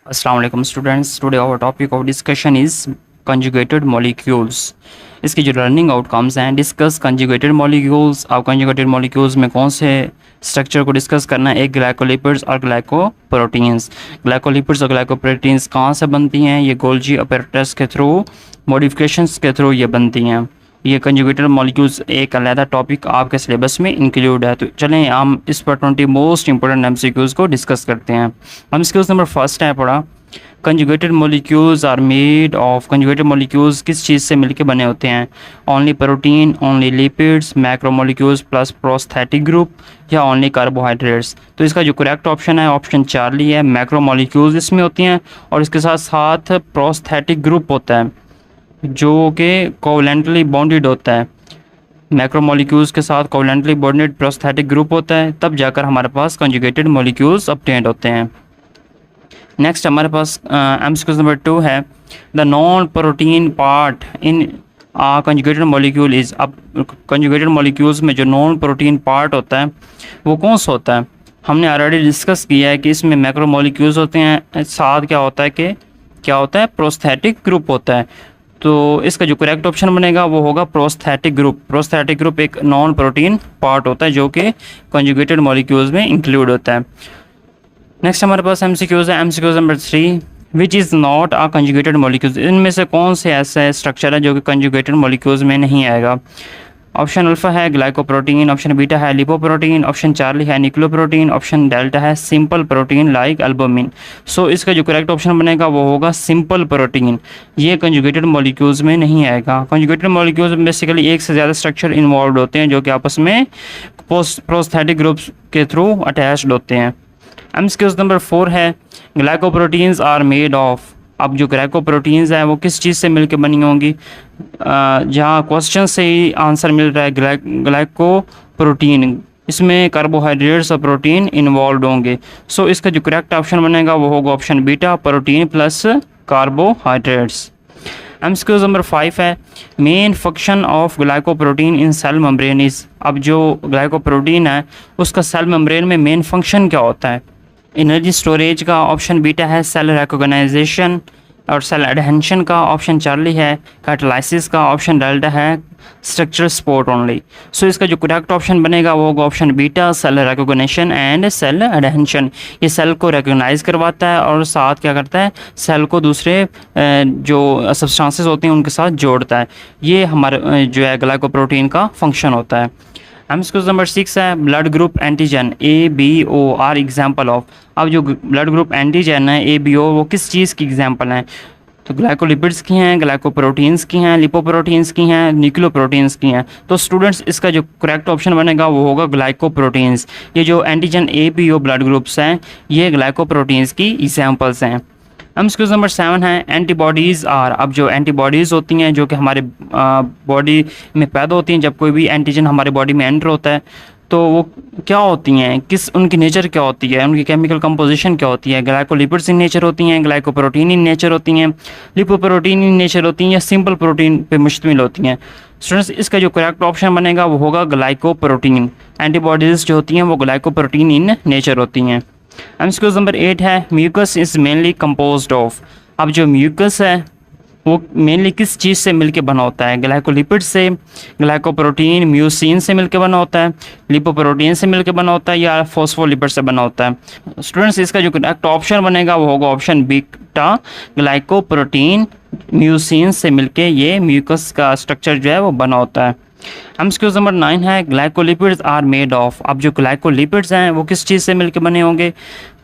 अस्सलाम वालेकुम students. Today our topic of discussion is conjugated molecules. इसकी जो लर्निंग आउटकम्स हैं, डिस्कस कंजुगेटेड मॉलिक्यूल्स। आप कंजुगेटेड मॉलिक्यूल्स में कौन से स्ट्रक्चर को डिस्कस करना है? एक ग्लाइकोलिपिड्स और ग्लाइकोप्रोटीन्स। ग्लाइकोलिपिड्स और ग्लाइकोप्रोटीन्स कहाँ से बनती हैं? ये गोल्जी अपैरेटस के थ्रू, मॉडिफिकेशंस के थ्रू ये बनती हैं। ये कंजुगेटेड मॉलिक्यूल्स एक अलग टॉपिक आपके सिलेबस में इंक्लूड है। तो चलें हम इस पर 20 मोस्ट इंपॉर्टेंट एमसीक्यूज़ को डिस्कस करते हैं। एमसीक्यूज़ नंबर फर्स्ट है पढ़ा, conjugated molecules are made of. कंजुगेटेड मॉलिक्यूल्स किस चीज़ से मिलके बने होते हैं? Only protein, only lipids, macromolecules plus prosthetic group, या ओनली कार्बोहाइड्रेट्स। तो इसका जो करेक्ट ऑप्शन है ऑप्शन चार्ली है। मैक्रोमोलिक्यूल्स इसमें होती हैं और इसके साथ साथ प्रोस्थेटिक ग्रुप होता है जो कि कोवलेंटली बॉन्डेड होता है। मैक्रोमोलिक्यूल्स के साथ कोवलेंटली बॉन्डेड प्रोस्थेटिक ग्रुप होता है, तब जाकर हमारे पास कंजुगेटेड मॉलिक्यूल्स ऑब्टेन्ड होते हैं। नेक्स्ट हमारे पास एमसीक्यू नंबर 2 है, the non protein part in conjugated molecule is. अब कंजुगेटेड मॉलिक्यूल्स में जो नॉन प्रोटीन पार्ट होता है वो कौन सा होता है? हमने ऑलरेडी डिस्कस किया है कि इसमें मैक्रोमोलिक्यूल्स होते हैं, साथ क्या होता है कि क्या होता है? प्रोस्थेटिक ग्रुप होता है। तो इसका जो करेक्ट ऑप्शन बनेगा वो होगा प्रोस्थेटिक ग्रुप। प्रोस्थेटिक ग्रुप एक नॉन प्रोटीन पार्ट होता है जो कि कंजुगेटेड मॉलिक्यूल्स में इंक्लूड होता है। नेक्स्ट हमारे पास एमसीक्यूज़ है। MCQs number 3, which is not a conjugated molecules. इनमें से कौन से ऐसा स्ट्रक्चर है जो कि कंजुगेटेड मॉलिक्यूल्स में नहीं आएगा? ऑप्शन अल्फा है ग्लाइकोप्रोटीन, ऑप्शन बीटा है लिपोप्रोटीन, ऑप्शन चार्ली है न्यूक्लियोप्रोटीन, ऑप्शन डेल्टा है सिंपल प्रोटीन लाइक एल्बुमिन। सो इसका जो करेक्ट ऑप्शन बनेगा वो होगा सिंपल प्रोटीन। ये कंजुगेटेड मॉलिक्यूल्स में नहीं आएगा। कंजुगेटेड मॉलिक्यूल्स में बेसिकली एक से ज़्यादा स्ट्रक्चर इन्वॉल्व होते हैं जो कि आपस में प्रोस्थेटिक ग्रुप्स के थ्रू अटैच्ड होते हैं। एमसीक्यूज़ नंबर 4 है, ग्लाइकोप्रोटीन्स आर मेड ऑफ। अब जो ग्लाइकोप्रोटीन्स हैं वो किस चीज़ से मिलकर बनी होंगी? जहाँ क्वेश्चन से ही आंसर मिल रहा है ग्लाइकोप्रोटीन, इसमें कार्बोहाइड्रेट्स और प्रोटीन इन्वॉल्व होंगे। सो इसका जो करेक्ट ऑप्शन बनेगा वो होगा option beta, protein plus carbohydrates. MCQs number 5 है, main function of glycoprotein in cell membrane is. अब जो ग्लाइकोप्रोटीन है उसका सेल मेम्ब्रेन में मेन फंक्शन क्या होता है? एनर्जी स्टोरेज का ऑप्शन बीटा है, सेल रिकॉग्नाइजेशन और सेल एडहेंशन का ऑप्शन चार्ली है, कैटालाइसिस का ऑप्शन डेल्टा है, स्ट्रक्चर सपोर्ट ओनली। सो इसका जो करेक्ट ऑप्शन बनेगा वो होगा option beta, cell recognition and cell एडहेंशन। ये सेल को रिकॉग्नाइज करवाता है और साथ क्या करता है? सेल को दूसरे जो सब्सटेंसेस होते हैं उनके साथ जोड़ता है। ये हमारे जो है ग्लाइकोप्रोटीन का फंक्शन होता है। एमसीक्यूज़ नंबर 6 है, blood group antigen ABO are example of. अब जो ब्लड ग्रुप एंटीजन है ABO वो किस चीज़ की एग्जाम्पल हैं? तो ग्लाइकोलिपिड्स की हैं, ग्लाइकोप्रोटीन्स की हैं, लिपोप्रोटीन्स की हैं, न्यूक्लियोप्रोटीन्स की हैं। तो स्टूडेंट्स इसका जो करेक्ट ऑप्शन बनेगा वो होगा ग्लाइकोप्रोटीन्स। ये जो एंटीजन ABO ब्लड ग्रुप्स हैं ये ग्लाइकोप्रोटीन्स की एग्जाम्पल्स हैं। एमसीक्यूज़ नंबर 7 है, एंटीबॉडीज़ आर। अब जो एंटीबॉडीज़ होती हैं जो कि हमारे बॉडी में पैदा होती हैं जब कोई भी एंटीजन हमारे बॉडी में एंटर होता है, तो वो क्या होती हैं? किस उनकी नेचर क्या होती है? उनकी केमिकल कंपोजिशन क्या होती है? ग्लाइकोलिपिड्स इन नेचर होती हैं, ग्लाइकोप्रोटीन इन नेचर होती हैं, लिपोप्रोटीन इन नेचर होती हैं, या सिंपल प्रोटीन पे मुश्तमिल होती हैं? स्टूडेंट्स इसका जो करेक्ट ऑप्शन बनेगा वो होगा ग्लाइकोप्रोटीन। एंटीबॉडीज़ जो होती हैं वो ग्लाइकोप्रोटीन इन नेचर होती हैं। एमसीक्यूज़ नंबर 8 है, mucus is mainly composed of. अब जो म्यूकस है वो मेनली किस चीज़ से मिलके बना होता है? ग्लाइकोलिपिड से, ग्लाइकोप्रोटीन म्यूसिन से मिलके बना होता है, लिपोप्रोटीन से मिलके बना होता है, या फॉस्फोलिपिड से बना होता है? स्टूडेंट्स इसका जो करेक्ट ऑप्शन बनेगा वो होगा ऑप्शन बीटा, ग्लाइकोप्रोटीन म्यूसिन से मिलके ये म्यूकस का स्ट्रक्चर जो है वो बना होता है। एमसीक्यूज़ नंबर 9 है, ग्लाइकोलिपिड्स आर मेड ऑफ। अब जो ग्लाइकोलिपिड्स हैं वो किस चीज़ से मिलकर बने होंगे?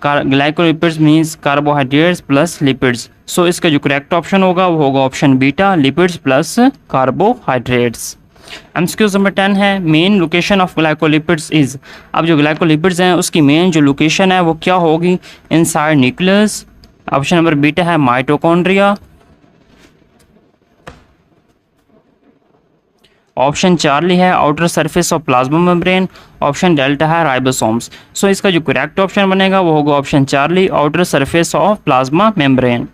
Glycolipids means carbohydrates plus lipids. So इसका जो करेक्ट ऑप्शन होगा वो होगा option beta, lipids plus carbohydrates. MCQs number 10 है, main location of glycolipids is. अब जो ग्लाइकोलिपिड्स हैं उसकी मेन जो लोकेशन है वो क्या होगी? Inside nucleus. Option number beta है माइटोकॉन्ड्रिया, ऑप्शन चार्ली है outer surface of plasma membrane, option delta है राइबोसोम्स। सो इसका जो करेक्ट ऑप्शन बनेगा वो होगा option Charlie, outer surface of plasma membrane.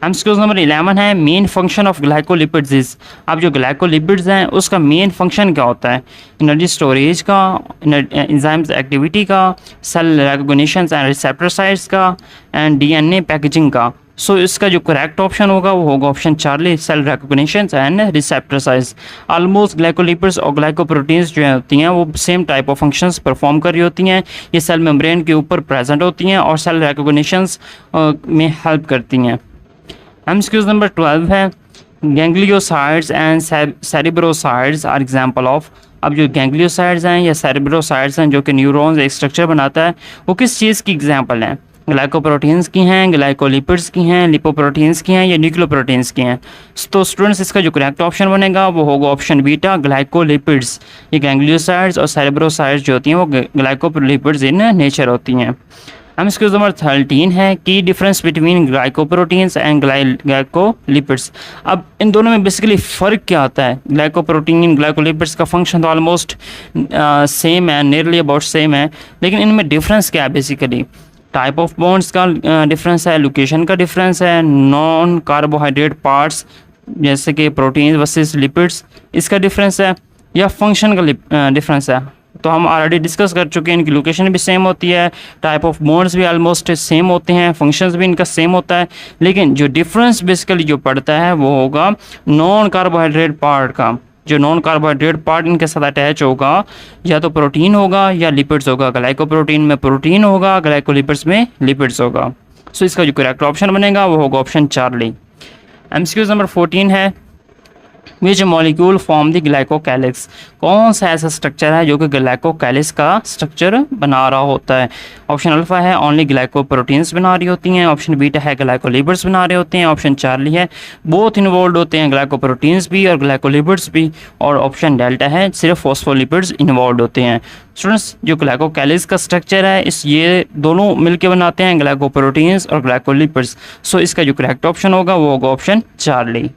MCQs number 11 है main function of glycolipids is. अब जो ग्लाइकोलिपिड्स हैं उसका मेन फंक्शन क्या होता है? एनर्जी स्टोरेज का, एंजाइम्स एक्टिविटी का, cell recognition and receptor sites का, एंड डीएनए पैकेजिंग का। सो इसका जो करेक्ट ऑप्शन होगा वो होगा option Charlie, cell recognition and receptor sites. Almost glycolipids और ग्लाइकोप्रोटीन्स जो होती हैं वो same type of functions perform कर रही होती हैं। ये सेल मेम्ब्रेन के ऊपर प्रेजेंट होती हैं और सेल रिकॉग्निशन में हेल्प करती हैं। एमसीक्यूज नंबर 12 है gangliosides and cerebrosides are example of. अब जो गैंग्लियोसाइड्स हैं या सेरिब्रोसाइड्स हैं जो कि न्यूरॉन्स एक स्ट्रक्चर बनाता है, वो किस चीज़ की एग्जांपल हैं? ग्लाइकोप्रोटीन्स की हैं, ग्लाइकोलिपिड्स की हैं, लिपोप्रोटीन्स की हैं या न्यूक्लियोप्रोटीन्स की हैं। तो स्टूडेंट्स इसका जो करेक्ट ऑप्शन बनेगा वो होगा ऑप्शन बीटा, ग्लाइकोलिपिड्स। ये गैंग्लियोसाइड्स और सेरिब्रोसाइड्स जो होती हैं वो ग्लाइकोलिपिड्स इन नेचर होती हैं। एमसीक्यूज नंबर 13 है की difference between glycoproteins and glycolipids. अब इन दोनों में बेसिकली फ़र्क क्या आता है? ग्लाइकोप्रोटीन ग्लाइकोलिपिड्स का फंक्शन तो ऑलमोस्ट सेम है, नियरली अबाउट सेम है, लेकिन इनमें डिफरेंस क्या है? बेसिकली टाइप ऑफ बॉन्ड्स का डिफरेंस है, लोकेशन का डिफरेंस है, नॉन कार्बोहाइड्रेट पार्ट्स जैसे कि प्रोटीन वर्सेस लिपिड्स इसका डिफरेंस है, या फंक्शन का डिफरेंस है। तो हम ऑलरेडी डिस्कस कर चुके हैं, इनकी लोकेशन भी सेम होती है, टाइप ऑफ बॉन्ड्स भी ऑलमोस्ट सेम होते हैं, फंक्शंस भी इनका सेम होता है, लेकिन जो डिफरेंस बेसिकली जो पड़ता है वो होगा नॉन कार्बोहाइड्रेट पार्ट का। जो नॉन कार्बोहाइड्रेट पार्ट इनके साथ अटैच होगा या तो प्रोटीन होगा या लिपिड्स होगा। ग्लाइकोप्रोटीन में प्रोटीन होगा, ग्लाइकोलिपिड्स में लिपिड्स होगा। सो इसका जो करेक्ट ऑप्शन बनेगा वो होगा ऑप्शन चार्ली। एमसीक्यूज नंबर 14 है which molecule form the glycocalyx. कौन सा ऐसा स्ट्रक्चर है जो कि ग्लाइकोकैलिक्स का स्ट्रक्चर बना रहा होता है? ऑप्शन अल्फा है ओनली ग्लाइकोप्रोटीन्स बना रही होती हैं, ऑप्शन बीटा है ग्लाइकोलिपिड्स बना रहे होते हैं, ऑप्शन चार्ली है बोथ इन्वॉल्व होते हैं, ग्लाइकोप्रोटीन्स भी और ग्लाइकोलिपिड्स भी, और ऑप्शन डेल्टा है सिर्फ फॉस्फोलिपिड्स इन्वॉल्व होते हैं। स्टूडेंट्स जो ग्लाइकोकैलिक्स का स्ट्रक्चर है ये दोनों मिलकर बनाते हैं, ग्लाइकोप्रोटीन्स और ग्लाइकोलिपिड्स। सो इसका जो करेक्ट ऑप्शन होगा वो होगा ऑप्शन चार्ली।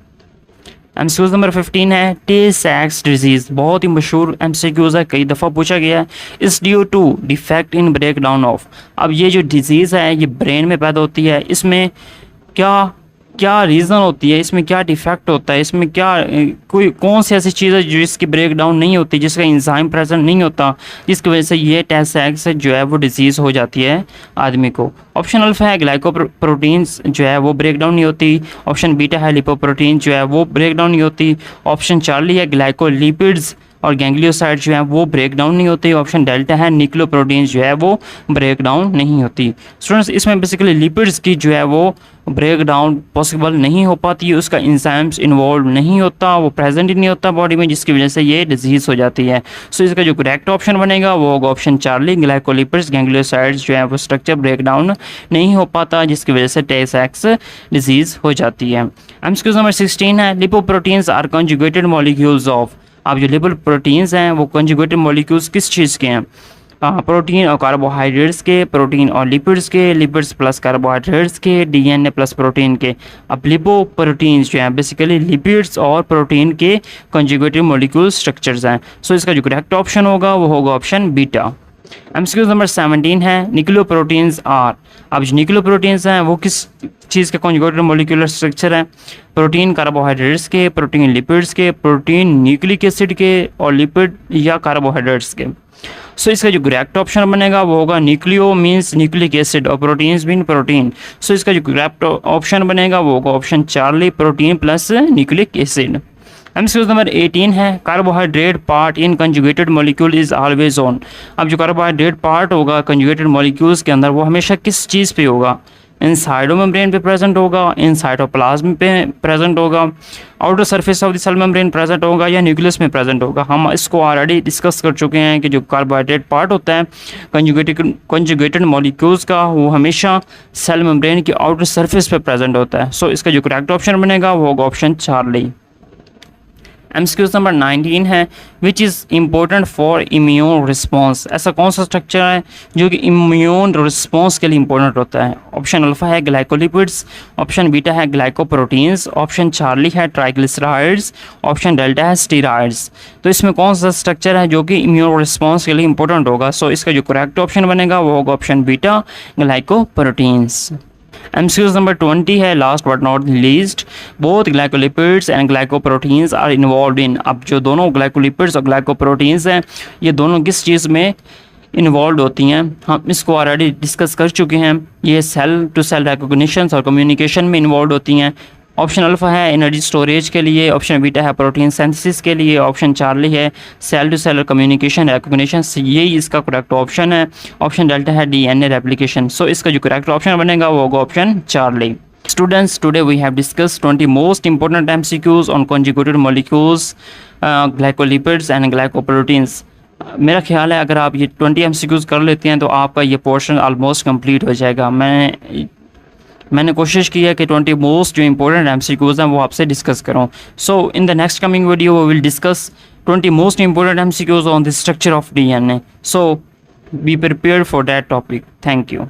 एमसीक्यूज नंबर 15 है टे-सैक्स डिजीज़। बहुत ही मशहूर एमसीक्यूज है, कई दफ़ा पूछा गया है। इस due to defect in break down of. अब ये जो डिजीज़ है ये ब्रेन में पैदा होती है, इसमें क्या रीज़न होती है, इसमें क्या डिफेक्ट होता है, इसमें क्या कोई कौन सी ऐसी चीज़ है जिसकी ब्रेक डाउन नहीं होती, जिसका एंजाइम प्रेजेंट नहीं होता, जिसकी वजह से ये टे-सैक्स जो है वो डिजीज़ हो जाती है आदमी को? ऑप्शन अल्फा है ग्लाइकोप्रोटीन्स जो है वो ब्रेक डाउन नहीं होती, ऑप्शन बीटा है लिपोप्रोटीन जो है वो ब्रेक डाउन नहीं होती, ऑप्शन चार्ली है ग्लाइकोलिपिड्स और गैंग्लियोसाइड जो है वो ब्रेक डाउन नहीं होती, ऑप्शन डेल्टा है न्यूक्लियोप्रोटीन्स जो है वो ब्रेक डाउन नहीं होती। स्टूडेंट्स इसमें बेसिकली लिपिड्स की जो है वो ब्रेक डाउन पॉसिबल नहीं हो पाती, उसका इंजाइम्स इन्वॉल्व नहीं होता, वो प्रेजेंट ही नहीं होता बॉडी में, जिसकी वजह से ये डिजीज़ हो जाती है। सो इसका जो करेक्ट ऑप्शन बनेगा वो होगा ऑप्शन चार्ली, ग्लाइकोलिपिड्स गैंग्लियोसाइड्स जो है वो स्ट्रक्चर ब्रेक डाउन नहीं हो पाता, जिसकी वजह से टे-सैक्स डिजीज़ हो जाती है। एमसीक्यूज नंबर 16 है lipoproteins are conjugated molecules of. अब जो लिपोप्रोटीन्स हैं वो कंजुगेटेड मॉलिक्यूल्स किस चीज़ के हैं? प्रोटीन और कार्बोहाइड्रेट्स के, प्रोटीन और लिपिड्स के, लिपिड्स प्लस कार्बोहाइड्रेट्स के, डीएनए प्लस प्रोटीन के। अब लिपोप्रोटीन्स जो हैं बेसिकली लिपिड्स और प्रोटीन के कंजुगेटेड मॉलिक्यूल स्ट्रक्चर्स हैं। सो इसका जो करेक्ट ऑप्शन होगा वो होगा ऑप्शन बीटा। एमसीक्यूज नंबर 17 है न्यूक्लियोप्रोटीन्स आर। अब जो न्यूक्लियोप्रोटीन्स हैं वो किस चीज़ का कंजुगेटेड मॉलिक्यूलर स्ट्रक्चर है? प्रोटीन कार्बोहाइड्रेट्स के, प्रोटीन लिपिड्स के, प्रोटीन न्यूक्लिक एसिड के और लिपिड या कार्बोहाइड्रेट्स के। सो इसका जो करेक्ट ऑप्शन बनेगा वो होगा न्यूक्लियो मीन्स न्यूक्लिक एसिड और प्रोटीन्स मीन प्रोटीन। सो इसका जो करेक्ट ऑप्शन बनेगा वो होगा option Charlie, protein plus nucleic acid. MCQs number 18 है carbohydrate part in conjugated molecule is always on. अब जो कार्बोहाइड्रेट पार्ट होगा कंजुगेटेड मॉलिक्यूल्स के अंदर वो हमेशा किस चीज़ पे होगा? इन साइटोमेम्ब्रेन पे प्रेजेंट होगा, इन साइटोप्लाज्म पे प्रेजेंट होगा, outer surface of the cell membrane present होगा या न्यूक्लियस में प्रेजेंट होगा। हम इसको ऑलरेडी डिस्कस कर चुके हैं कि जो कार्बोहाइड्रेट पार्ट होता है कंजुगेटेड मॉलिक्यूल्स का वो हमेशा सेल मेम्ब्रेन की आउटर सरफेस पे प्रेजेंट होता है। सो इसका जो करेक्ट ऑप्शन बनेगा वो होगा ऑप्शन चार्ली। एमसीक्यूज नंबर 19 है which is important for immune response. ऐसा कौन सा स्ट्रक्चर है जो कि इम्यून रिस्पॉन्स के लिए इंपॉर्टेंट होता है? ऑप्शन अल्फा है ग्लाइकोलिपिड्स, ऑप्शन बीटा है ग्लाइकोप्रोटीन्स, ऑप्शन चार्ली है ट्राइग्लिसराइड्स, ऑप्शन डेल्टा है स्टीरॉइड्स। तो इसमें कौन सा स्ट्रक्चर है जो कि इम्यून रिस्पॉन्स के लिए इंपॉर्टेंट होगा? सो इसका जो करेक्ट ऑप्शन बनेगा वो होगा option beta glycoproteins. MCQs number 20 है, last but not least, both glycolipids and glycoproteins are involve in. अब जो दोनों ग्लाइकोलिपिड्स और ग्लाइकोप्रोटीन्स हैं ये दोनों किस चीज़ में इन्वॉल्व होती हैं, हम इसको ऑलरेडी डिस्कस कर चुके हैं। ये सेल टू सेल रिकॉग्निशन और कम्युनिकेशन में इन्वॉल्व होती हैं। ऑप्शन अल्फा है एनर्जी स्टोरेज के लिए, ऑप्शन बीटा है प्रोटीन सिंथेसिस के लिए, ऑप्शन चार्ली है cell to cell communication recognition, यही इसका करेक्ट ऑप्शन है। ऑप्शन डेल्टा है डीएनए रेप्लिकेशन। सो इसका जो करेक्ट ऑप्शन बनेगा वो होगा option Charlie. Students, today we have discussed 20 most important MCQs on conjugated molecules, glycolipids and glycoproteins. मेरा ख्याल है अगर आप ये 20 MCQs कर लेते हैं तो आपका ये पोर्शन ऑलमोस्ट कंप्लीट हो जाएगा। मैंने कोशिश की है कि 20 मोस्ट जो इंपॉर्टेंट MCQs हैं वो आपसे डिस्कस करूँ। So in the next coming video we will discuss 20 most important MCQs on the structure of DNA. So be prepared for that topic. Thank you.